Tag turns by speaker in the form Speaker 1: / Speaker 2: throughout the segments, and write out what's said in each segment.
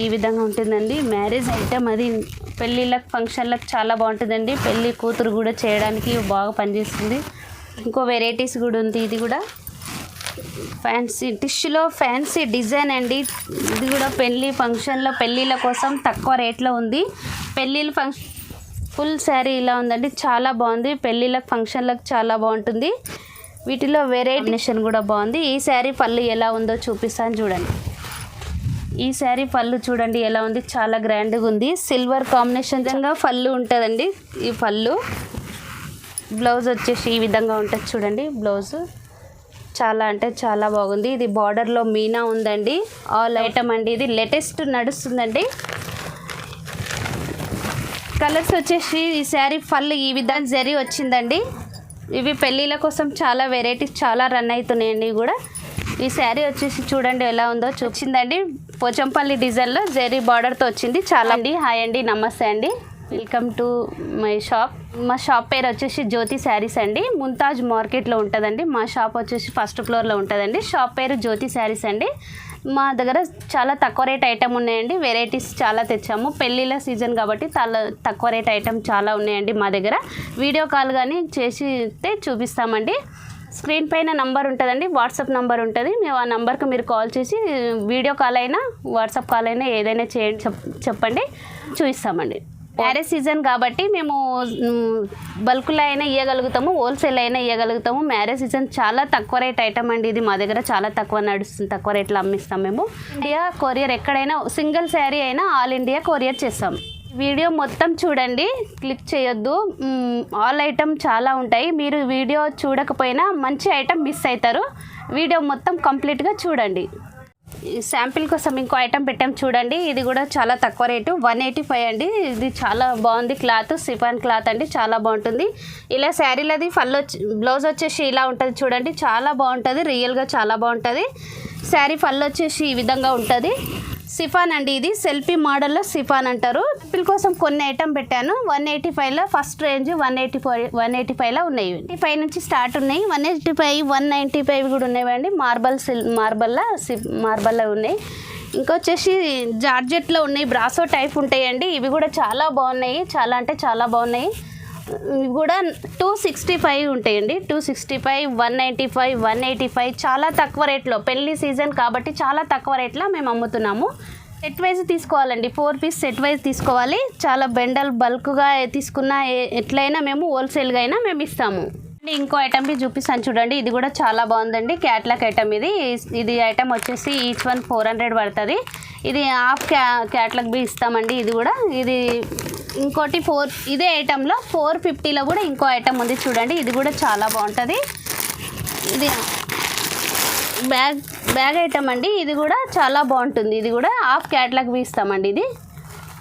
Speaker 1: ఈ విధంగా ఉంటుందండి. మ్యారేజ్ ఐటమ్ అది పెళ్ళిళ్ళకి ఫంక్షన్లకు చాలా బాగుంటుందండి. పెళ్ళి కూతురు కూడా చేయడానికి బాగా పనిచేస్తుంది. ఇంకో వెరైటీస్ కూడా ఉంది. ఇది కూడా ఫ్యాన్సీ టిష్యూలో ఫ్యాన్సీ డిజైన్ అండి. ఇది కూడా పెళ్ళి ఫంక్షన్లో పెళ్ళిళ్ళ కోసం తక్కువ రేట్లో ఉంది. పెళ్ళిళ్ళ ఫంక్షన్ ఫుల్ శారీ ఇలా ఉందండి. చాలా బాగుంది. పెళ్ళిళ్ళకి ఫంక్షన్లకు చాలా బాగుంటుంది. వీటిలో వెరైటీషన్ కూడా బాగుంది. ఈ శారీ పళ్ళు ఎలా ఉందో చూపిస్తాను చూడండి. ఈ శారీ పళ్ళు చూడండి ఎలా ఉంది. చాలా గ్రాండ్గా ఉంది. సిల్వర్ కాంబినేషన్ విధంగా పళ్ళు ఉంటుందండి. ఈ పళ్ళు బ్లౌజ్ వచ్చేసి ఈ విధంగా ఉంటుంది చూడండి. బ్లౌజ్ చాలా అంటే చాలా బాగుంది. ఇది బార్డర్లో మీనా ఉందండి. ఆల్ ఐటమ్ అండి. ఇది లేటెస్ట్ నడుస్తుందండి. కలర్స్ వచ్చేసి ఈ శారీ పళ్ళు ఈ విధంగా జరీ వచ్చిందండి. ఇవి పెళ్ళిళ్ళ కోసం చాలా వెరైటీస్ చాలా రన్ అవుతున్నాయండి. ఇవి కూడా ఈ శారీ వచ్చేసి చూడండి ఎలా ఉందో చూపించిందండి. పోచంపల్లి డిజైన్లో జరీ బార్డర్తో వచ్చింది. చాలా అండి. హాయ్ అండి, నమస్తే అండి, వెల్కమ్ టు మై షాప్. మా షాప్ పేరు వచ్చేసి జ్యోతి శారీస్ అండి. ముంతాజ్ మార్కెట్లో ఉంటుందండి. మా షాప్ వచ్చేసి ఫస్ట్ ఫ్లోర్లో ఉంటుందండి. షాప్ పేరు జ్యోతి శారీస్ అండి. మా దగ్గర చాలా తక్కువ రేట్ ఐటమ్ ఉన్నాయండి. వెరైటీస్ చాలా తెచ్చాము. పెళ్ళిళ్ళ సీజన్ కాబట్టి చాలా తక్కువ రేట్ ఐటమ్ చాలా ఉన్నాయండి మా దగ్గర. వీడియో కాల్ కానీ చేసితే చూపిస్తామండి. స్క్రీన్ పైన నంబర్ ఉంటుందండి. వాట్సాప్ నంబర్ ఉంటుంది. మేము ఆ నెంబర్కి మీరు కాల్ చేసి వీడియో కాల్ అయినా వాట్సాప్ కాల్ అయినా ఏదైనా చేయండి, చెప్పండి, చూపిస్తామండి. మ్యారేజ్ సీజన్ కాబట్టి మేము బల్క్లో అయినా ఇవ్వగలుగుతాము, హోల్సేల్ అయినా ఇవ్వగలుగుతాము. మ్యారేజ్ సీజన్ చాలా తక్కువ రేట్ ఐటమ్ అండి. ఇది మా దగ్గర చాలా తక్కువ నడుస్తుంది. తక్కువ రేట్లో అమ్మిస్తాం మేము. ఇండియా కొరియర్ ఎక్కడైనా సింగిల్ శారీ అయినా ఆల్ ఇండియా కొరియర్ చేస్తాం. వీడియో మొత్తం చూడండి, క్లిక్ చేయొద్దు. ఆల్ ఐటమ్ చాలా ఉంటాయి. మీరు వీడియో చూడకపోయినా మంచి ఐటమ్ మిస్ అవుతారు. వీడియో మొత్తం కంప్లీట్గా చూడండి. శాంపిల్ కోసం ఇంకో ఐటమ్ పెట్టాం చూడండి. ఇది కూడా చాలా తక్కువ రేటు 185 అండి. ఇది చాలా బాగుంది. క్లాత్ సిఫాన్ క్లాత్ అండి. చాలా బాగుంటుంది. ఇలా శారీలది బ్లౌజ్ వచ్చేసి ఇలా ఉంటుంది చూడండి. చాలా బాగుంటుంది. రియల్గా చాలా బాగుంటుంది. శారీ పళ్ళు వచ్చేసి ఈ విధంగా ఉంటుంది. సిఫాన్ అండి. ఇది సెల్ఫీ మోడల్లో సిఫాన్ అంటారు. పిల్ కోసం కొన్ని ఐటమ్ పెట్టాను. 185లో ఫస్ట్ రేంజ్ 185లో ఉన్నాయి. 85 నుంచి స్టార్ట్ ఉన్నాయి. 185, 195 కూడా ఉన్నాయండి. మార్బల్లో ఉన్నాయి. ఇంకొచ్చేసి జార్జెట్లో ఉన్నాయి. బ్రాసో టైప్ ఉంటాయండి. ఇవి కూడా చాలా బాగున్నాయి. చాలా అంటే చాలా బాగున్నాయి. ఇవి కూడా 265 ఉంటాయండి. 265, 195, 185 చాలా తక్కువ రేట్లో. పెళ్లి సీజన్ కాబట్టి చాలా తక్కువ రేట్లో మేము అమ్ముతున్నాము. సెట్ వైజ్ తీసుకోవాలండి. 4 పీస్ సెట్ వైజ్ తీసుకోవాలి. చాలా బెండల్ బల్క్గా తీసుకున్న ఎట్లయినా మేము హోల్సేల్గా అయినా మేము ఇస్తాము. ఇంకో ఐటమ్ బి చూపిస్తాను చూడండి. ఇది కూడా చాలా బాగుందండి. క్యాట్లాగ్ ఐటమ్ ఇది ఐటమ్ వచ్చేసి ఈచ్ వన్ 400 పడుతుంది. ఇది హాఫ్ క్యాట్లాగ్ బి ఇస్తామండి. ఇది కూడా ఇది ఇంకోటి ఇదే ఐటెంలో 450లో కూడా ఇంకో ఐటమ్ ఉంది చూడండి. ఇది కూడా చాలా బాగుంటుంది. ఇది బ్యాగ్ ఐటమ్ అండి. ఇది కూడా చాలా బాగుంటుంది. ఇది కూడా హాఫ్ క్యాట్లాగ్ బి ఇస్తామండి. ఇది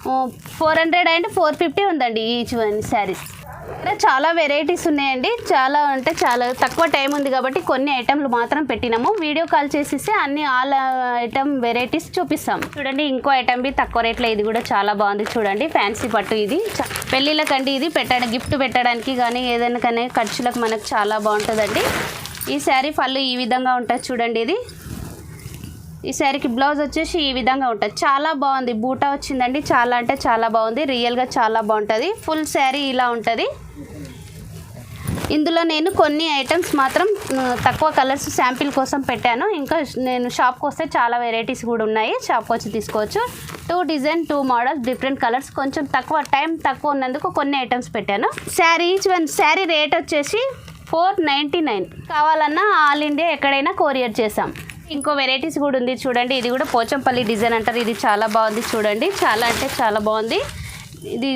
Speaker 1: 400 అండ్ 450 ఉందండి ఈచ్ వన్ శారీస్. చాలా వెరైటీస్ ఉన్నాయండి. చాలా అంటే చాలా తక్కువ టైం ఉంది కాబట్టి కొన్ని ఐటమ్లు మాత్రం పెట్టినాము. వీడియో కాల్ చేసేసి అన్ని ఆల్ ఐటమ్ వెరైటీస్ చూపిస్తాం చూడండి. ఇంకో ఐటమ్ బి తక్కువ రేట్లో. ఇది కూడా చాలా బాగుంది చూడండి. ఫ్యాన్సీ పట్టు. ఇది పెళ్ళిళ్ళకండి. ఇది గిఫ్ట్ పెట్టడానికి కానీ ఏదైనా కానీ ఖర్చులకు మనకు చాలా బాగుంటుందండి. ఈ శారీ పళ్ళు ఈ విధంగా ఉంటుంది చూడండి. ఈ శారీకి బ్లౌజ్ వచ్చేసి ఈ విధంగా ఉంటుంది. చాలా బాగుంది. బూటా వచ్చిందండి. చాలా అంటే చాలా బాగుంది. రియల్గా చాలా బాగుంటుంది. ఫుల్ శారీ ఇలా ఉంటుంది. ఇందులో నేను కొన్ని ఐటమ్స్ మాత్రం తక్కువ కలర్స్ శాంపిల్ కోసం పెట్టాను. ఇంకా నేను షాప్కి వస్తే చాలా వెరైటీస్ కూడా ఉన్నాయి. షాప్కి వచ్చి తీసుకోవచ్చు. 2 డిజైన్ 2 మోడల్స్ డిఫరెంట్ కలర్స్. కొంచెం టైం తక్కువ ఉన్నందుకు కొన్ని ఐటమ్స్ పెట్టాను. ఈచ్ వన్ శారీ రేట్ వచ్చేసి 499. కావాలన్నా ఆల్ ఇండియా ఎక్కడైనా కొరియర్ చేసాం. ఇంకో వెరైటీస్ కూడా ఉంది చూడండి. ఇది కూడా పోచంపల్లి డిజైన్ అంటారు. ఇది చాలా బాగుంది చూడండి. చాలా అంటే చాలా బాగుంది. ఇది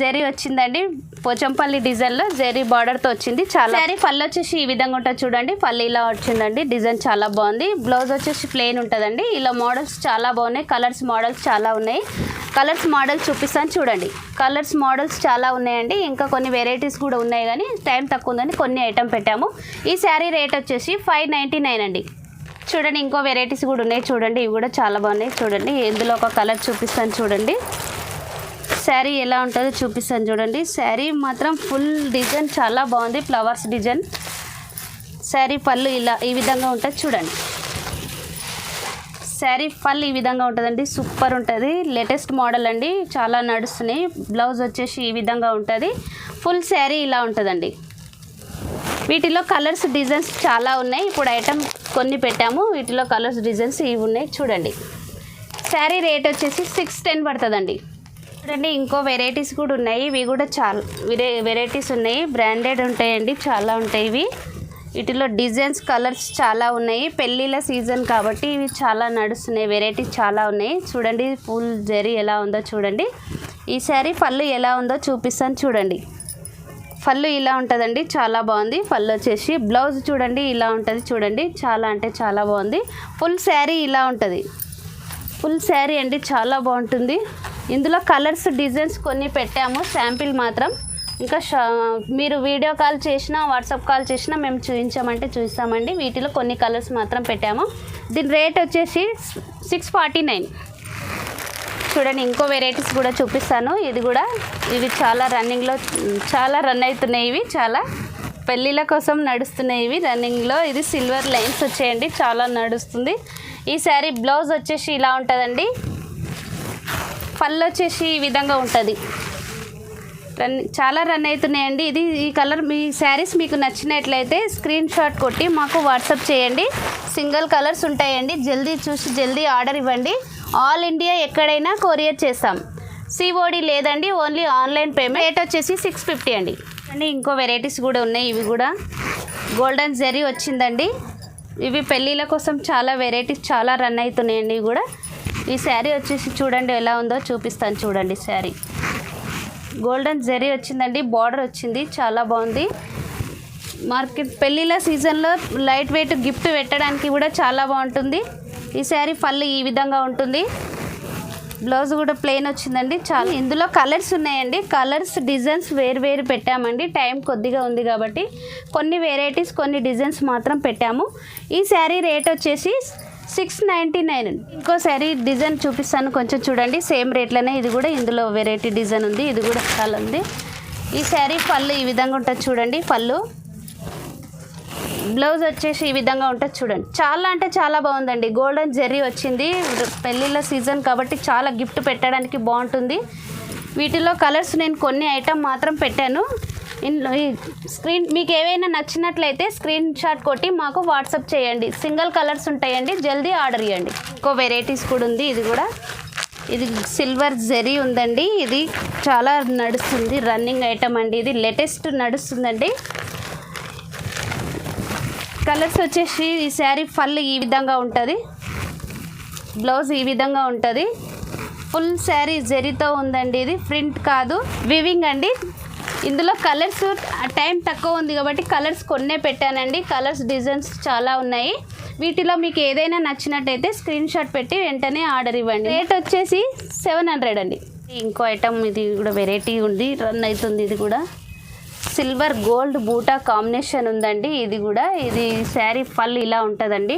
Speaker 1: జరీ వచ్చిందండి. పోచంపల్లి డిజైన్లో జరీ బార్డర్తో వచ్చింది. చాలా శారీ పళ్ళు వచ్చేసి ఈ విధంగా ఉంటుంది చూడండి. పళ్ళు ఇలా వచ్చిందండి. డిజైన్ చాలా బాగుంది. బ్లౌజ్ వచ్చేసి ప్లెయిన్ ఉంటుందండి. ఇలా మోడల్స్ చాలా బాగున్నాయి. కలర్స్ మోడల్స్ చాలా ఉన్నాయి. కలర్స్ మోడల్స్ చూపిస్తాను చూడండి. కలర్స్ మోడల్స్ చాలా ఉన్నాయండి. ఇంకా కొన్ని వెరైటీస్ కూడా ఉన్నాయి కానీ టైం తక్కువ ఉందని కొన్ని ఐటమ్ పెట్టాము. ఈ శారీ రేట్ వచ్చేసి 599 అండి. చూడండి. ఇంకో వెరైటీస్ కూడా ఉన్నాయి చూడండి. ఇవి కూడా చాలా బాగున్నాయి చూడండి. ఇందులో ఒక కలర్ చూపిస్తాను చూడండి. శారీ ఎలా ఉంటుందో చూపిస్తాను చూడండి. శారీ మాత్రం ఫుల్ డిజైన్ చాలా బాగుంది. Flowers design. శారీ పళ్ళు ఇలా ఈ విధంగా ఉంటుంది చూడండి. శారీ ఫల్ ఈ విధంగా ఉంటుందండి, సూపర్ ఉంటుంది. లేటెస్ట్ మోడల్ అండి, చాలా నడుస్తున్నాయి. బ్లౌజ్ వచ్చేసి ఈ విధంగా ఉంటుంది. ఫుల్ శారీ ఇలా ఉంటుందండి. వీటిలో కలర్స్ డిజైన్స్ చాలా ఉన్నాయి. ఇప్పుడు ఐటమ్ కొన్ని పెట్టాము, వీటిలో కలర్స్ డిజైన్స్ ఇవి ఉన్నాయి చూడండి. శారీ రేట్ వచ్చేసి 610 పడుతుందండి. చూడండి ఇంకో వెరైటీస్ కూడా ఉన్నాయి, ఇవి కూడా చాలా వెరైటీస్ ఉన్నాయి, బ్రాండెడ్ ఉంటాయండి, చాలా ఉంటాయి ఇవి. వీటిలో డిజైన్స్ కలర్స్ చాలా ఉన్నాయి. పెళ్ళిళ్ళ సీజన్ కాబట్టి ఇవి చాలా నడుస్తున్నాయి, వెరైటీస్ చాలా ఉన్నాయి. చూడండి ఫుల్ జరీ ఎలా ఉందో చూడండి. ఈ శారీ పళ్ళు ఎలా ఉందో చూపిస్తాను చూడండి. పళ్ళు ఇలా ఉంటుందండి, చాలా బాగుంది. పళ్ళు వచ్చేసి బ్లౌజ్ చూడండి ఇలా ఉంటుంది చూడండి, చాలా అంటే చాలా బాగుంది. ఫుల్ శారీ ఇలా ఉంటుంది, ఫుల్ శారీ అండి, చాలా బాగుంటుంది. ఇందులో కలర్స్ డిజైన్స్ కొన్ని పెట్టాము, శాంపిల్ మాత్రం. ఇంకా మీరు వీడియో కాల్ చేసినా వాట్సాప్ కాల్ చేసినా మేము చూపించామంటే చూస్తామండి. వీటిలో కొన్ని కలర్స్ మాత్రం పెట్టాము. దీని రేట్ వచ్చేసి 649. చూడండి ఇంకో వెరైటీస్ కూడా చూపిస్తాను. ఇది కూడా ఇవి చాలా రన్నింగ్లో చాలా రన్ అవుతున్నాయి, ఇవి చాలా పెళ్ళిళ్ళ కోసం నడుస్తున్నాయి ఇవి రన్నింగ్లో. ఇది సిల్వర్ లైన్స్ వచ్చేయండి, చాలా నడుస్తుంది. ఈ శారీ బ్లౌజ్ వచ్చేసి ఇలా ఉంటుందండి, పళ్ళు వచ్చేసి ఈ విధంగా ఉంటుంది. చాలా రన్ అవుతున్నాయండి. ఈ కలర్ మీ శారీస్ మీకు నచ్చినట్లయితే స్క్రీన్ షాట్ కొట్టి మాకు వాట్సాప్ చేయండి. సింగిల్ కలర్స్ ఉంటాయండి, జల్దీ చూసి జల్దీ ఆర్డర్ ఇవ్వండి. ఆల్ ఇండియా ఎక్కడైనా కొరియర్ చేస్తాం. సిఓడి లేదండి, ఓన్లీ ఆన్లైన్ పేమెంట్. రేట్ వచ్చేసి 650 అండి. అండి ఇంకో వెరైటీస్ కూడా ఉన్నాయి, ఇవి కూడా గోల్డెన్ జరీ వచ్చిందండి. ఇవి పెళ్ళిళ్ళ కోసం చాలా వెరైటీస్ చాలా రన్ అవుతున్నాయండి ఇవి కూడా. ఈ శారీ వచ్చేసి చూడండి ఎలా ఉందో చూపిస్తాను చూడండి. శారీ గోల్డెన్ జరీ వచ్చిందండి, బార్డర్ వచ్చింది, చాలా బాగుంది. మార్కెట్ పెళ్ళిళ్ళ సీజన్లో లైట్ వెయిట్ గిఫ్ట్ పెట్టడానికి కూడా చాలా బాగుంటుంది. ఈ శారీ పళ్ళు ఈ విధంగా ఉంటుంది, బ్లౌజ్ కూడా ప్లెయిన్ వచ్చిందండి. చాలా ఇందులో కలర్స్ ఉన్నాయండి, కలర్స్ డిజైన్స్ వేరు పెట్టామండి. టైం కొద్దిగా ఉంది కాబట్టి కొన్ని వెరైటీస్ కొన్ని డిజైన్స్ మాత్రం పెట్టాము. ఈ శారీ రేట్ వచ్చేసి 699. ఇంకో శారీ డిజైన్ చూపిస్తాను కొంచెం చూడండి, సేమ్ రేట్లోనే ఇది కూడా. ఇందులో వెరైటీ డిజైన్ ఉంది, ఇది కూడా చాలా ఉంది. ఈ శారీ పళ్ళు ఈ విధంగా ఉంటుంది చూడండి, పళ్ళు. బ్లౌజ్ వచ్చేసి ఈ విధంగా ఉంటుంది చూడండి. చాలా అంటే చాలా బాగుందండి, గోల్డెన్ జెర్రీ వచ్చింది. పెళ్ళిళ్ళ సీజన్ కాబట్టి చాలా గిఫ్ట్ పెట్టడానికి బాగుంటుంది. వీటిలో కలర్స్ నేను కొన్ని ఐటమ్ మాత్రం పెట్టాను. స్క్రీన్ మీకు ఏవైనా నచ్చినట్లయితే స్క్రీన్ షాట్ కొట్టి మాకు వాట్సాప్ చేయండి. సింగిల్ కలర్స్ ఉంటాయండి, జల్దీ ఆర్డర్ ఇవ్వండి. ఇంకో వెరైటీస్ కూడా ఉంది, ఇది కూడా. ఇది సిల్వర్ జెరీ ఉందండి, ఇది చాలా నడుస్తుంది, రన్నింగ్ ఐటమ్ అండి, ఇది లేటెస్ట్ నడుస్తుందండి. కలర్స్ వచ్చేసి ఈ శారీ పళ్ళు ఈ విధంగా ఉంటుంది, బ్లౌజ్ ఈ విధంగా ఉంటుంది. ఫుల్ శారీ జెరీతో ఉందండి, ఇది ప్రింట్ కాదు, వివింగ్ అండి. ఇందులో కలర్స్ టైం తక్కువ ఉంది కాబట్టి కలర్స్ కొన్నే పెట్టానండి. కలర్స్ డిజైన్స్ చాలా ఉన్నాయి. వీటిలో మీకు ఏదైనా నచ్చినట్టయితే స్క్రీన్ షాట్ పెట్టి వెంటనే ఆర్డర్ ఇవ్వండి. రేట్ వచ్చేసి 700 అండి. ఇంకో ఐటమ్ ఇది కూడా వెరైటీ ఉంది, రన్ అవుతుంది. ఇది కూడా సిల్వర్ గోల్డ్ బూటా కాంబినేషన్ ఉందండి. ఇది కూడా ఇది శారీ పళ్ళు ఇలా ఉంటుందండి.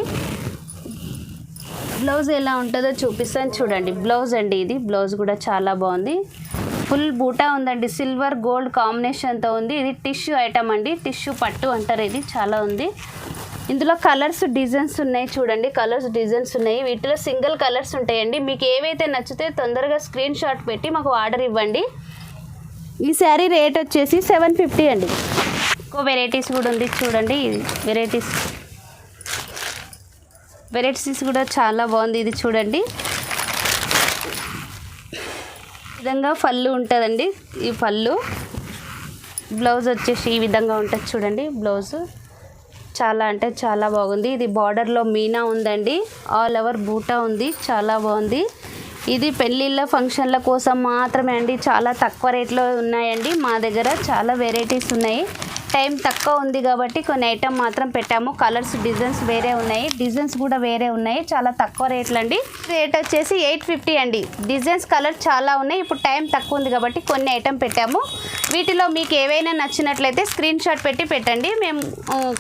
Speaker 1: బ్లౌజ్ ఎలా ఉంటుందో చూపిస్తాను చూడండి. బ్లౌజ్ అండి, ఇది బ్లౌజ్ కూడా చాలా బాగుంది. ఫుల్ బూటా ఉందండి, సిల్వర్ గోల్డ్ కాంబినేషన్తో ఉంది. ఇది టిష్యూ ఐటమ్ అండి, టిష్యూ పట్టు అంటారు, ఇది చాలా ఉంది. ఇందులో కలర్స్ డిజైన్స్ ఉన్నాయి చూడండి, కలర్స్ డిజైన్స్ ఉన్నాయి. వీటిలో సింగిల్ కలర్స్ ఉంటాయండి. మీకు ఏవైతే నచ్చితే తొందరగా స్క్రీన్ షాట్ పెట్టి మాకు ఆర్డర్ ఇవ్వండి. ఈ శారీ రేట్ వచ్చేసి 750 అండి. ఇంకో వెరైటీస్ కూడా ఉంది చూడండి, ఇది వెరైటీస్ కూడా చాలా బాగుంది. ఇది చూడండి, ఈ విధంగా పళ్ళు ఉంటుందండి. ఈ పళ్ళు బ్లౌజ్ వచ్చేసి ఈ విధంగా ఉంటుంది చూడండి. బ్లౌజ్ చాలా అంటే చాలా బాగుంది. ఇది బార్డర్లో మీనా ఉందండి, ఆల్ ఓవర్ బూటా ఉంది, చాలా బాగుంది. ఇది పెళ్ళిళ్ళ ఫంక్షన్ల కోసం మాత్రమే అండి, చాలా తక్కువ రేట్లో ఉన్నాయండి. మా దగ్గర చాలా వెరైటీస్ ఉన్నాయి. టైం తక్కువ ఉంది కాబట్టి కొన్ని ఐటమ్ మాత్రం పెట్టాము. కలర్స్ డిజైన్స్ వేరే ఉన్నాయి, డిజైన్స్ కూడా వేరే ఉన్నాయి, చాలా తక్కువ రేట్లు అండి. రేట్ వచ్చేసి 850 అండి. డిజైన్స్ కలర్స్ చాలా ఉన్నాయి. ఇప్పుడు టైం తక్కువ ఉంది కాబట్టి కొన్ని ఐటమ్ పెట్టాము. వీటిలో మీకు ఏవైనా నచ్చినట్లయితే స్క్రీన్ షాట్ పెట్టి పెట్టండి, మేము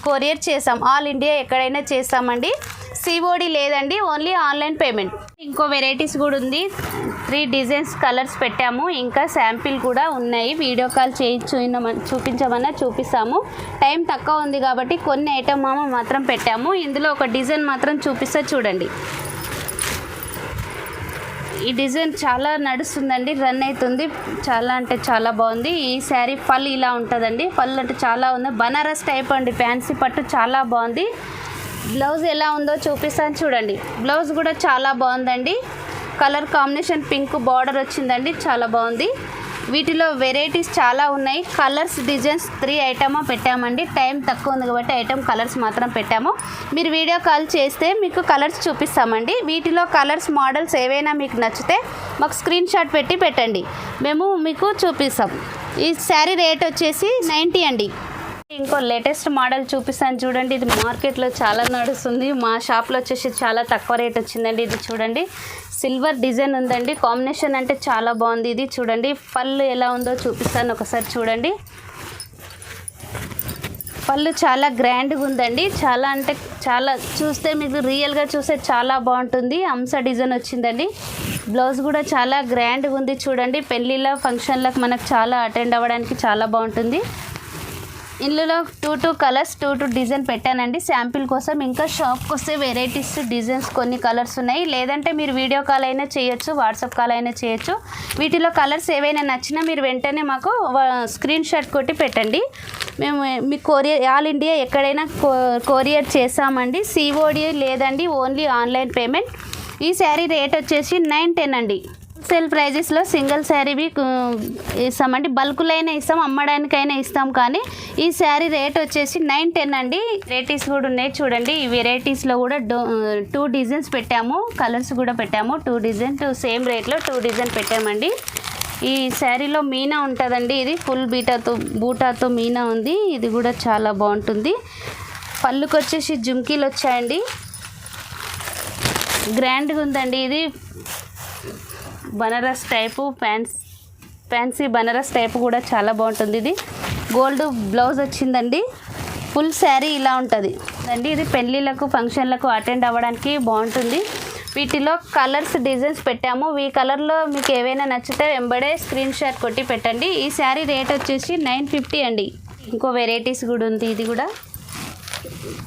Speaker 1: కొరియర్ చేస్తాం. ఆల్ ఇండియా ఎక్కడైనా చేస్తామండి. సిఓడి లేదండి, ఓన్లీ ఆన్లైన్ పేమెంట్. ఇంకో వెరైటీస్ కూడా ఉంది, 3 డిజైన్స్ కలర్స్ పెట్టాము. ఇంకా శాంపిల్ కూడా ఉన్నాయి, వీడియో కాల్ చూపించమన్నా చూపిస్తాము. టైం తక్కువ ఉంది కాబట్టి కొన్ని ఐటమ్ మాత్రం పెట్టాము. ఇందులో ఒక డిజైన్ మాత్రం చూపిస్తా చూడండి. ఈ డిజైన్ చాలా నడుస్తుందండి, రన్ అవుతుంది, చాలా అంటే చాలా బాగుంది. ఈ శారీ పళ్ళు ఇలా ఉంటుందండి, పళ్ళు అంటే చాలా ఉంది, బనారస్ టైప్ అండి, ఫ్యాన్సీ పట్టు చాలా బాగుంది. బ్లౌజ్ ఎలా ఉందో చూపిస్తాను చూడండి. బ్లౌజ్ కూడా చాలా బాగుందండి, కలర్ కాంబినేషన్ పింక్ బార్డర్ వచ్చిందండి, చాలా బాగుంది. వీటిలో వెరైటీస్ చాలా ఉన్నాయి. కలర్స్ డిజైన్స్ 3 ఐటమ్ పెట్టామండి, టైం తక్కువ ఉంది కాబట్టి ఐటమ్ కలర్స్ మాత్రం పెట్టాము. మీరు వీడియో కాల్ చేస్తే మీకు కలర్స్ చూపిస్తామండి. వీటిలో కలర్స్ మోడల్స్ ఏవైనా మీకు నచ్చితే మాకు స్క్రీన్ షాట్ పెట్టి పెట్టండి, మేము మీకు చూపిస్తాం. ఈ శారీ రేట్ వచ్చేసి 90 అండి. ఇంకో లేటెస్ట్ మోడల్ చూపిస్తాను చూడండి. ఇది మార్కెట్లో చాలా నడుస్తుంది, మా షాప్లో వచ్చేసి చాలా తక్కువ రేట్ వచ్చిందండి. ఇది చూడండి, సిల్వర్ డిజైన్ ఉందండి, కాంబినేషన్ అంటే చాలా బాగుంది. ఇది చూడండి, పళ్ళు ఎలా ఉందో చూపిస్తాను ఒకసారి చూడండి. పళ్ళు చాలా గ్రాండ్గా ఉందండి, చాలా అంటే చాలా, చూస్తే మీకు రియల్గా చూస్తే చాలా బాగుంటుంది. అంశ డిజైన్ వచ్చిందండి. బ్లౌజ్ కూడా చాలా గ్రాండ్గా ఉంది చూడండి. పెళ్ళిళ్ళ ఫంక్షన్లకు మనకు చాలా అటెండ్ అవ్వడానికి చాలా బాగుంటుంది. ఇందులో 2 కలర్స్ 2 డిజైన్ పెట్టానండి శాంపిల్ కోసం. ఇంకా షాప్కి వస్తే వెరైటీస్ డిజైన్స్ కొన్ని కలర్స్ ఉన్నాయి, లేదంటే మీరు వీడియో కాల్ అయినా చేయొచ్చు, వాట్సాప్ కాల్ అయినా చేయొచ్చు. వీటిలో కలర్స్ ఏవైనా నచ్చినా మీరు వెంటనే మాకు స్క్రీన్ షాట్ కొట్టి పెట్టండి, మేము మీ కొరియర్ ఆల్ ఇండియా ఎక్కడైనా కొరియర్ చేస్తామండి. COD లేదండి, ఓన్లీ ఆన్లైన్ పేమెంట్. ఈ శారీ రేట్ వచ్చేసి 910 అండి. హోల్సేల్ ప్రైజెస్లో సింగిల్ శారీవి ఇస్తామండి, బల్కులైనా ఇస్తాం, అమ్మడానికైనా ఇస్తాం. కానీ ఈ శారీ రేట్ వచ్చేసి 910 అండి. వెరైటీస్ కూడా ఉన్నాయి చూడండి. ఈ వెరైటీస్లో కూడా 2 డిజైన్స్ పెట్టాము, కలర్స్ కూడా పెట్టాము. 2 డిజైన్ సేమ్ రేట్లో 2 డిజైన్ పెట్టామండి. ఈ శారీలో మీనా ఉంటుందండి, ఇది ఫుల్ బూటాతో మీనా ఉంది, ఇది కూడా చాలా బాగుంటుంది. పళ్ళుకి వచ్చేసి జుమ్కీలు వచ్చాయండి, గ్రాండ్గా ఉందండి. ఇది Banaras type fancy Banaras type కూడా చాలా బాగుంటుంది. ఇది గోల్డ్ బ్లౌజ్ వచ్చిందండి. ఫుల్ శారీ ఇలా ఉంటుంది అండి. ఇది పెళ్ళిళ్ళకు ఫంక్షన్లకు అటెండ్ అవ్వడానికి బాగుంటుంది. వీటిలో కలర్స్ డిజైన్స్ పెట్టాము. ఈ కలర్లో మీకు ఏవైనా నచ్చితే వెంబడే స్క్రీన్ షాట్ కొట్టి పెట్టండి. ఈ శారీ రేట్ వచ్చేసి 950 అండి. ఇంకో వెరైటీస్ కూడా ఉంది, ఇది కూడా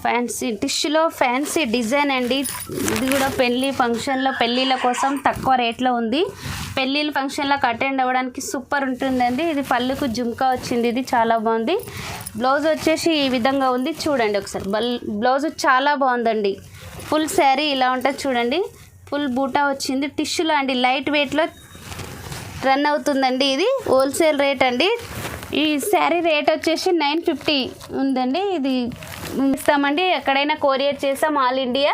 Speaker 1: ఫ్యాన్సీ టిష్యూలో ఫ్యాన్సీ డిజైన్ అండి. ఇది కూడా పెళ్ళిళ్ళ కోసం తక్కువ రేట్లో ఉంది. పెళ్ళిళ్ళ ఫంక్షన్లకు అటెండ్ అవ్వడానికి సూపర్ ఉంటుందండి. ఇది పళ్ళుకు జుమ్కా వచ్చింది, ఇది చాలా బాగుంది. బ్లౌజ్ వచ్చేసి ఈ విధంగా ఉంది చూడండి ఒకసారి. బ్లౌజ్ చాలా బాగుందండి. ఫుల్ శారీ ఇలా ఉంటుంది చూడండి, ఫుల్ బూటా వచ్చింది. టిష్యూలో అండి, లైట్ వెయిట్లో రన్ అవుతుందండి. ఇది హోల్సేల్ రేట్ అండి. ఈ శారీ రేట్ వచ్చేసి 950 ఉందండి. ఇది ఇస్తామండి, ఎక్కడైనా కొరియర్ చేస్తాం ఆల్ ఇండియా.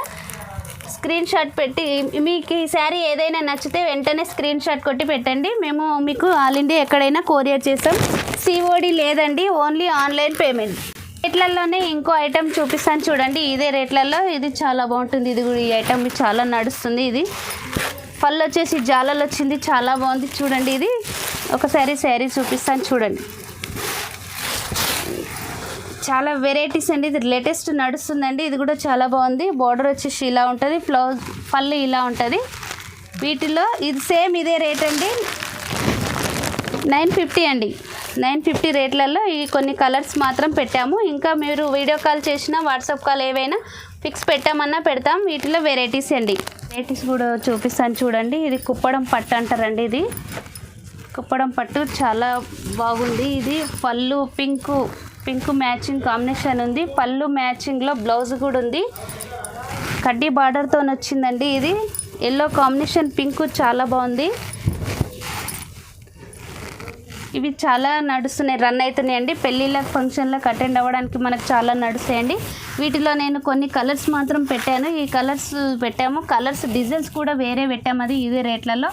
Speaker 1: స్క్రీన్ షాట్ పెట్టి మీకు ఈ శారీ ఏదైనా నచ్చితే వెంటనే స్క్రీన్ షాట్ కొట్టి పెట్టండి, మేము మీకు ఆల్ ఇండియా ఎక్కడైనా కొరియర్ చేస్తాం. COD లేదండి, ఓన్లీ ఆన్లైన్ పేమెంట్. రేట్లలోనే ఇంకో ఐటెం చూపిస్తాను చూడండి, ఇదే రేట్లలో. ఇది చాలా బాగుంటుంది, ఇది కూడా ఈ ఐటెం చాలా నడుస్తుంది. ఇది పళ్ళు వచ్చేసి జాలలు వచ్చింది, చాలా బాగుంది చూడండి. ఇది ఒకసారి శారీ చూపిస్తాను చూడండి, చాలా వెరైటీస్ అండి. ఇది లేటెస్ట్ నడుస్తుందండి, ఇది కూడా చాలా బాగుంది. బార్డర్ వచ్చేసి ఇలా ఉంటుంది, పళ్ళు ఇలా ఉంటుంది. వీటిలో ఇది సేమ్ ఇదే రేట్ అండి, 950 అండి. 950 రేట్లలో ఈ కొన్ని కలర్స్ మాత్రం పెట్టాము. ఇంకా మీరు వీడియో కాల్ చేసినా వాట్సాప్ కాల్ ఏవైనా ఫిక్స్ పెట్టామన్నా పెడతాం. వీటిలో వెరైటీస్ అండి, వెరైటీస్ కూడా చూపిస్తాను చూడండి. ఇది కుప్పడం పట్టు అంటారండి. ఇది కుప్పడం పట్టు చాలా బాగుంది. ఇది పళ్ళు పింక్ మ్యాచింగ్ కాంబినేషన్ ఉంది, పళ్ళు మ్యాచింగ్లో బ్లౌజ్ కూడా ఉంది, కడ్డీ బార్డర్తో వచ్చిందండి. ఇది ఎల్లో కాంబినేషన్ పింక్ చాలా బాగుంది. ఇవి చాలా నడుస్తున్నాయి, రన్ అవుతున్నాయండి. పెళ్ళిళ్ళకి ఫంక్షన్లకు అటెండ్ అవ్వడానికి మనకు చాలా నడుస్తాయండి. వీటిలో నేను కొన్ని కలర్స్ మాత్రం పెట్టాను, ఈ కలర్స్ పెట్టాము. కలర్స్ డిజైన్స్ కూడా వేరే పెట్టాము, అది ఇదే రేట్లలో.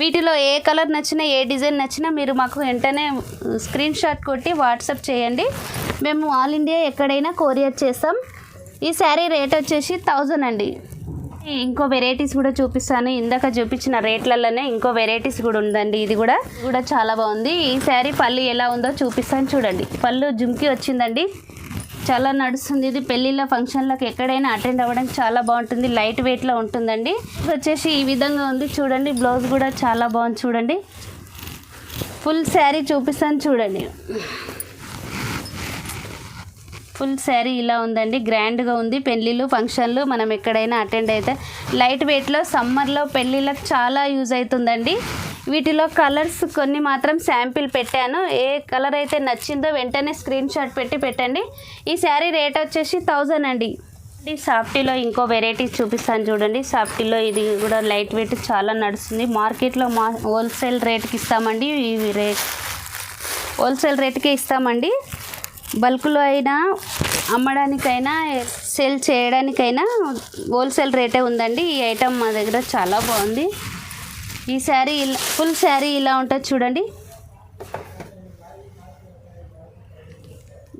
Speaker 1: వీటిలో ఏ కలర్ నచ్చినా ఏ డిజైన్ నచ్చినా మీరు మాకు వెంటనే స్క్రీన్ షాట్ కొట్టి వాట్సాప్ చేయండి, మేము ఆల్ ఇండియా ఎక్కడైనా కొరియర్ చేస్తాం. ఈ శారీ రేట్ వచ్చేసి 1000 అండి. ఇంకో వెరైటీస్ కూడా చూపిస్తాను, ఇందాక చూపించిన రేట్లలోనే ఇంకో వెరైటీస్ కూడా ఉందండి. ఇది కూడా చాలా బాగుంది. ఈ శారీ పళ్ళు ఎలా ఉందో చూపిస్తాను చూడండి. పళ్ళు జుమ్కి వచ్చిందండి, చాలా నడుస్తుంది. ఇది పెళ్ళిళ్ళ ఫంక్షన్లకు ఎక్కడైనా అటెండ్ అవ్వడానికి చాలా బాగుంటుంది, లైట్ వెయిట్లో ఉంటుందండి. ఇది వచ్చేసి ఈ విధంగా ఉంది చూడండి. బ్లౌజ్ కూడా చాలా బాగుంది చూడండి. ఫుల్ శారీ చూపిస్తాను చూడండి. ఫుల్ శారీ ఇలా ఉందండి, గ్రాండ్గా ఉంది. పెళ్ళిళ్ళు ఫంక్షన్లు మనం ఎక్కడైనా అటెండ్ అయితే లైట్ వెయిట్లో సమ్మర్లో పెళ్ళిళ్ళకి చాలా యూజ్ అవుతుందండి. వీటిలో కలర్స్ కొన్ని మాత్రం శాంపిల్ పెట్టాను. ఏ కలర్ అయితే నచ్చిందో వెంటనే స్క్రీన్ షాట్ పెట్టి పెట్టండి. ఈ శారీ రేట్ వచ్చేసి 1000 అండి. సాఫ్టీలో ఇంకో వెరైటీ చూపిస్తాను చూడండి. సాఫ్టీలో ఇది కూడా లైట్ వెయిట్ చాలా నడుస్తుంది. మార్కెట్లో హోల్సేల్ రేట్కి ఇస్తామండి. ఇవి హోల్సేల్ రేట్కే ఇస్తామండి. బల్క్లో అయినా అమ్మడానికైనా సేల్ చేయడానికైనా హోల్సేల్ రేటే ఉందండి. ఈ ఐటమ్ మా దగ్గర చాలా బాగుంది. ఈ శారీ ఫుల్ శారీ ఇలా ఉంటుంది చూడండి.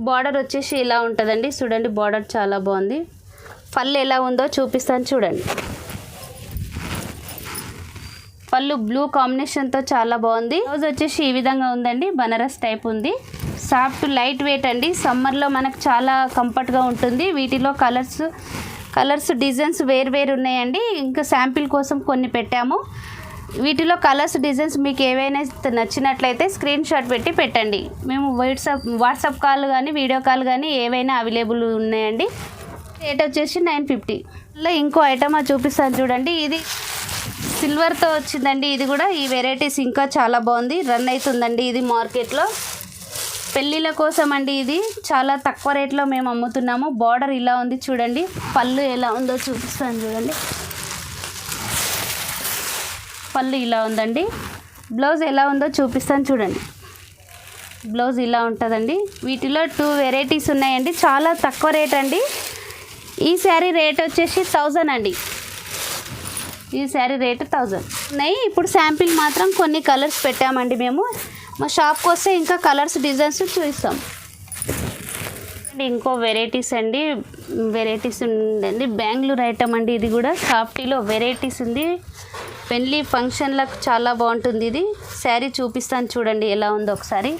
Speaker 1: బార్డర్ వచ్చేసి ఇలా ఉంటుందండి. చూడండి బార్డర్ చాలా బాగుంది. పళ్ళు ఎలా ఉందో చూపిస్తాను చూడండి. పళ్ళు బ్లూ కాంబినేషన్తో చాలా బాగుంది. బ్లౌజ్ వచ్చేసి ఈ విధంగా ఉందండి, బనారస్ టైప్ ఉంది. సాఫ్ట్ లైట్ వెయిట్ అండి. సమ్మర్లో మనకు చాలా కంఫర్ట్గా ఉంటుంది. వీటిలో కలర్స్ డిజైన్స్ వేరు ఉన్నాయండి. ఇంకా శాంపిల్ కోసం కొన్ని పెట్టాము. వీటిలో కలర్స్ డిజైన్స్ మీకు ఏవైనా నచ్చినట్లయితే స్క్రీన్ షాట్ పెట్టి పెట్టండి. మేము వాట్సాప్ కాల్ కానీ వీడియో కాల్ కానీ ఏవైనా అవైలబుల్ ఉన్నాయండి. రేట్ వచ్చేసి 950. అలా ఇంకో ఐటమ్ చూపిస్తాను చూడండి. ఇది సిల్వర్తో వచ్చిందండి. ఇది కూడా ఈ వెరైటీస్ ఇంకా చాలా బాగుంది, రన్ అవుతుందండి. ఇది మార్కెట్లో పెళ్ళిళ్ళ కోసం అండి. ఇది చాలా తక్కువ రేట్లో మేము అమ్ముతున్నాము. బార్డర్ ఇలా ఉంది చూడండి. పళ్ళు ఎలా ఉందో చూపిస్తాను చూడండి. పళ్ళు ఇలా ఉందండి. బ్లౌజ్ ఎలా ఉందో చూపిస్తాను చూడండి. బ్లౌజ్ ఇలా ఉంటుందండి. వీటిలో 2 వెరైటీస్ ఉన్నాయండి. చాలా తక్కువ రేట్ అండి. ఈ శారీ రేట్ వచ్చేసి 1000 అండి. ఈ శారీ రేటు 1000 ఉన్నాయి. ఇప్పుడు శాంపిల్ మాత్రం కొన్ని కలర్స్ పెట్టామండి మేము. మా షాప్కి వస్తే ఇంకా కలర్స్ డిజైన్స్ చూపిస్తాం. ఇంకో వెరైటీస్ అండి, వెరైటీస్ ఉందండి. బెంగళూరు ఐటమ్ అండి. ఇది కూడా సాఫ్టీలో వెరైటీస్ ఉంది. పెళ్ళి ఫంక్షన్లకు చాలా బాగుంటుంది. ఇది శారీ చూపిస్తాను చూడండి ఎలా ఉందో ఒకసారి.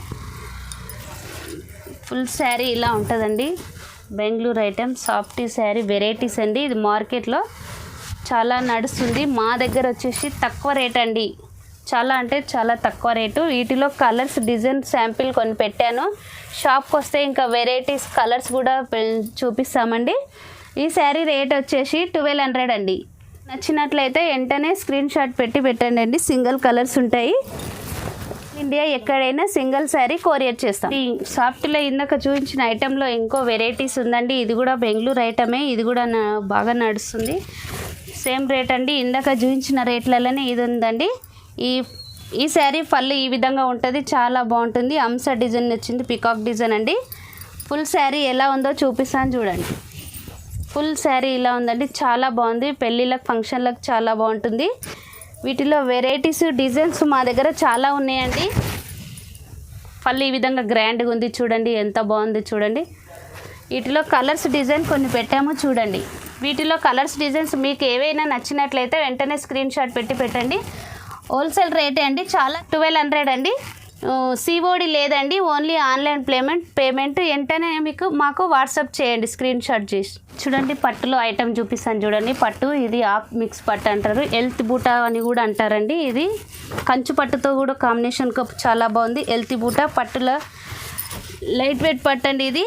Speaker 1: ఫుల్ శారీ ఇలా ఉంటుందండి. Bengaluru item softy sari varieties అండి. ఇది మార్కెట్లో చాలా నడుస్తుంది. మా దగ్గర వచ్చేసి తక్కువ రేట్ అండి. చాలా అంటే చాలా తక్కువ రేటు. వీటిలో కలర్స్ డిజైన్ శాంపిల్ కొన్ని పెట్టాను. షాప్కి వస్తే ఇంకా వెరైటీస్ కలర్స్ కూడా చూపిస్తామండి. ఈ శారీ రేట్ వచ్చేసి 1200 అండి. నచ్చినట్లయితే వెంటనే స్క్రీన్ షాట్ పెట్టి పెట్టండి. సింగిల్ కలర్స్ ఉంటాయి. ఇండియా ఎక్కడైనా సింగిల్ శారీ కొరియర్ చేస్తాం. ఈ సాఫ్ట్లో ఇందాక చూపించిన ఐటెంలో ఇంకో వెరైటీస్ ఉందండి. ఇది కూడా బెంగళూరు ఐటమే. ఇది కూడా బాగా నడుస్తుంది. సేమ్ రేట్ అండి. ఇందాక చూపించిన రేట్లలోనే ఇది ఉందండి. ఈ శారీ పళ్ళు ఈ విధంగా ఉంటుంది, చాలా బాగుంటుంది. అంశ డిజైన్ వచ్చింది, పికాక్ డిజైన్ అండి. ఫుల్ శారీ ఎలా ఉందో చూపిస్తాను చూడండి. ఫుల్ శారీ ఇలా ఉందండి, చాలా బాగుంది. పెళ్ళిళ్ళకి ఫంక్షన్లకు చాలా బాగుంటుంది. వీటిలో వెరైటీస్ డిజైన్స్ మా దగ్గర చాలా ఉన్నాయండి. పళ్ళు ఈ విధంగా గ్రాండ్గా ఉంది చూడండి, ఎంత బాగుంది చూడండి. వీటిలో కలర్స్ డిజైన్ కొన్ని పెట్టాము చూడండి. వీటిలో కలర్స్ డిజైన్స్ మీకు ఏవైనా నచ్చినట్లయితే వెంటనే స్క్రీన్ షాట్ పెట్టి పెట్టండి. హోల్సేల్ రేటే అండి. చాలా 1200 అండి. సిఓడి లేదండి, ఓన్లీ ఆన్లైన్ పేమెంట్ వెంటనే మాకు వాట్సాప్ చేయండి స్క్రీన్ షాట్ చేసి. చూడండి పట్టులో ఐటమ్ చూపిస్తాను చూడండి. పట్టు ఇది ఆఫ్ మిక్స్ పట్టు అంటారు, హెల్త్ బూటా అని కూడా అంటారండి. ఇది కంచు పట్టుతో కూడా కాంబినేషన్ చాలా బాగుంది. హెల్త్ బూటా పట్టులో లైట్ వెయిట్ పట్టు అండి. ఇది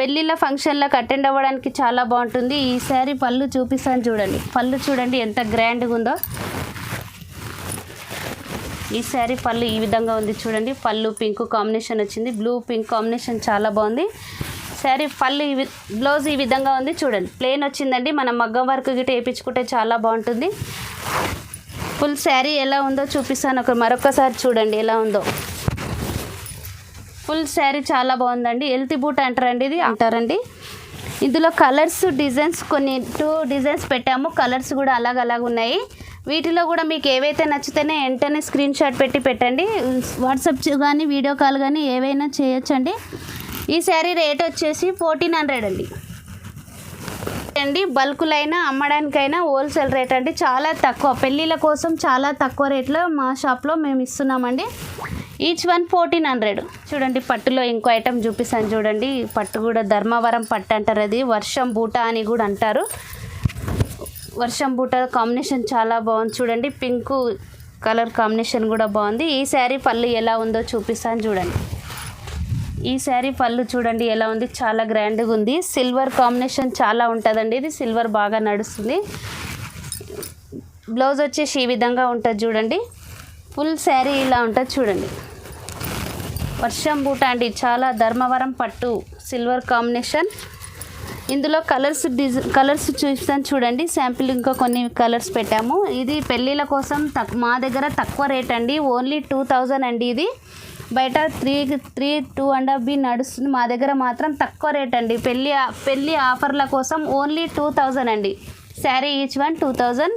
Speaker 1: పెళ్ళిళ్ళ ఫంక్షన్లకు అటెండ్ అవ్వడానికి చాలా బాగుంటుంది. ఈ శారీ పళ్ళు చూపిస్తాను చూడండి. పళ్ళు చూడండి ఎంత గ్రాండ్గా ఉందో. ఈ శారీ పళ్ళు ఈ విధంగా ఉంది చూడండి. పళ్ళు పింక్ కాంబినేషన్ వచ్చింది, బ్లూ పింక్ కాంబినేషన్ చాలా బాగుంది. శారీ పళ్ళు బ్లౌజ్ ఈ విధంగా ఉంది చూడండి. ప్లెయిన్ వచ్చిందండి. మనం మగ్గం వర్క్ గిట్ట వేయించుకుంటే చాలా బాగుంటుంది. ఫుల్ శారీ ఎలా ఉందో చూపిస్తాను మరొకసారి చూడండి ఎలా ఉందో. ఫుల్ శారీ చాలా బాగుందండి. హెల్తీ బూట్ అంటారండి, ఇది అంటారండి. ఇందులో కలర్స్ డిజైన్స్ కొన్ని 2 డిజైన్స్ పెట్టాము. కలర్స్ కూడా అలాగ ఉన్నాయి. వీటిలో కూడా మీకు ఏవైతే నచ్చితేనే వెంటనే స్క్రీన్ షాట్ పెట్టి పెట్టండి. వాట్సాప్ కానీ వీడియో కాల్ కానీ ఏవైనా చేయొచ్చండి. ఈ శారీ రేట్ వచ్చేసి 1400 అండి. బల్కులైనా అమ్మడానికైనా హోల్సేల్ రేట్ అండి. చాలా తక్కువ, పెళ్ళిళ్ళ కోసం చాలా తక్కువ రేట్లో మా షాప్లో మేము ఇస్తున్నామండి. Each one 1400. చూడండి పట్టులో ఇంకో ఐటమ్ చూపిస్తాను చూడండి. పట్టు కూడా ధర్మవరం పట్టు అంటారు, అది వర్షం బూటా అని కూడా అంటారు. వర్షం బూటా కాంబినేషన్ చాలా బాగుంది చూడండి. పింక్ కలర్ కాంబినేషన్ కూడా బాగుంది. ఈ శారీ పళ్ళు ఎలా ఉందో చూపిస్తాను చూడండి. ఈ శారీ పళ్ళు చూడండి ఎలా ఉంది, చాలా గ్రాండ్గా ఉంది. సిల్వర్ కాంబినేషన్ చాలా ఉంటుందండి, ఇది సిల్వర్ బాగా నడుస్తుంది. బ్లౌజ్ వచ్చేసి ఈ విధంగా ఉంటుంది చూడండి. ఫుల్ శారీ ఇలా ఉంటుంది చూడండి. వర్షం బూట అండి, చాలా ధర్మవరం పట్టు సిల్వర్ కాంబినేషన్. ఇందులో కలర్స్ చూస్తాను చూడండి. శాంపిల్ ఇంకా కొన్ని కలర్స్ పెట్టాము. ఇది పెళ్ళిళ్ళ కోసం మా దగ్గర తక్కువ రేట్ అండి, ఓన్లీ 2000 అండి. ఇది బయట 2.5 నడుస్తుంది, మా దగ్గర మాత్రం తక్కువ రేట్ అండి. పెళ్ళి ఆఫర్ల కోసం ఓన్లీ 2000 అండి. Sari each one 2000.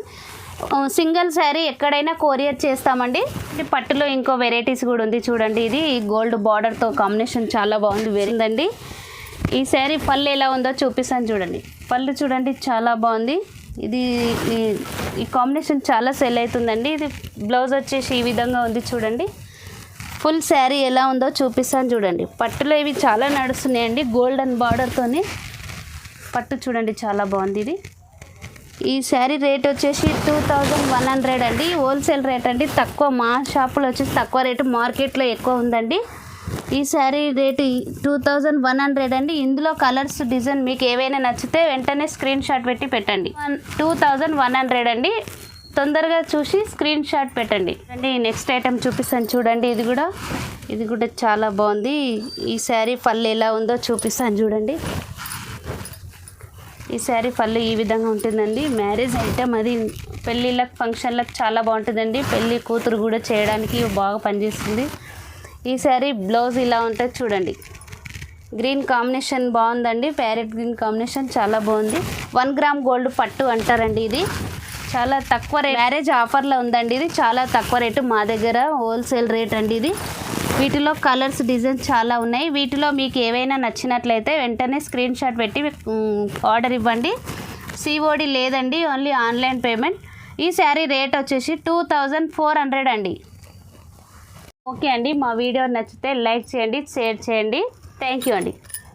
Speaker 1: Single sari ఎక్కడైనా కొరియర్ చేస్తామండి. పట్టులో ఇంకో వెరైటీస్ కూడా ఉంది చూడండి. ఇది గోల్డ్ బార్డర్తో కాంబినేషన్ చాలా బాగుంది, వేరిందండి. ఈ శారీ పళ్ళు ఎలా ఉందో చూపిస్తాను చూడండి. పళ్ళు చూడండి చాలా బాగుంది. ఇది ఈ కాంబినేషన్ చాలా సెల్ అవుతుందండి. ఇది బ్లౌజ్ వచ్చేసి ఈ విధంగా ఉంది చూడండి. ఫుల్ శారీ ఎలా ఉందో చూపిస్తాను చూడండి. పట్టులో ఇవి చాలా నడుస్తున్నాయండి, గోల్డెన్ బార్డర్తోని. పట్టు చూడండి చాలా బాగుంది. ఇది ఈ శారీ రేట్ వచ్చేసి 2100 అండి, హోల్సేల్ రేట్ అండి. తక్కువ మా షాపులో వచ్చేసి తక్కువ రేటు, మార్కెట్లో ఎక్కువ ఉందండి. ఈ శారీ రేటు 2100 అండి. ఇందులో కలర్స్ డిజైన్ మీకు ఏవైనా నచ్చితే వెంటనే స్క్రీన్ షాట్ పెట్టి పెట్టండి. 2100 అండి. తొందరగా చూసి స్క్రీన్ షాట్ పెట్టండి అండి. నెక్స్ట్ ఐటెం చూపిస్తాను చూడండి. ఇది కూడా చాలా బాగుంది. ఈ శారీ పళ్ళు ఎలా ఉందో చూపిస్తాను చూడండి. ఈ శారీ పళ్ళు ఈ విధంగా ఉంటుందండి. మ్యారేజ్ ఐటెం, అది పెళ్ళిళ్ళకి ఫంక్షన్లకు చాలా బాగుంటుందండి. పెళ్ళి కూతురు కూడా చేయడానికి బాగా పనిచేస్తుంది. ఈ శారీ బ్లౌజ్ ఇలా ఉంటుంది చూడండి. గ్రీన్ కాంబినేషన్ బాగుందండి, ప్యారెట్ గ్రీన్ కాంబినేషన్ చాలా బాగుంది. 1 గ్రామ్ గోల్డ్ పట్టు అంటారండి. ఇది చాలా తక్కువ రేట్, మ్యారేజ్ ఆఫర్లో ఉందండి. ఇది చాలా తక్కువ రేటు, మా దగ్గర హోల్సేల్ రేట్ అండి. ఇది వీటిలో కలర్స్ డిజైన్స్ చాలా ఉన్నాయి. వీటిలో మీకు ఏవైనా నచ్చినట్లయితే వెంటనే స్క్రీన్ షాట్ పెట్టి ఆర్డర్ ఇవ్వండి. సిఓడి లేదండి, ఓన్లీ ఆన్లైన్ పేమెంట్. ఈ శారీ రేట్ వచ్చేసి 2400 అండి. ఓకే అండి, మా వీడియో నచ్చితే లైక్ చేయండి, షేర్ చేయండి. థ్యాంక్ యూ అండి.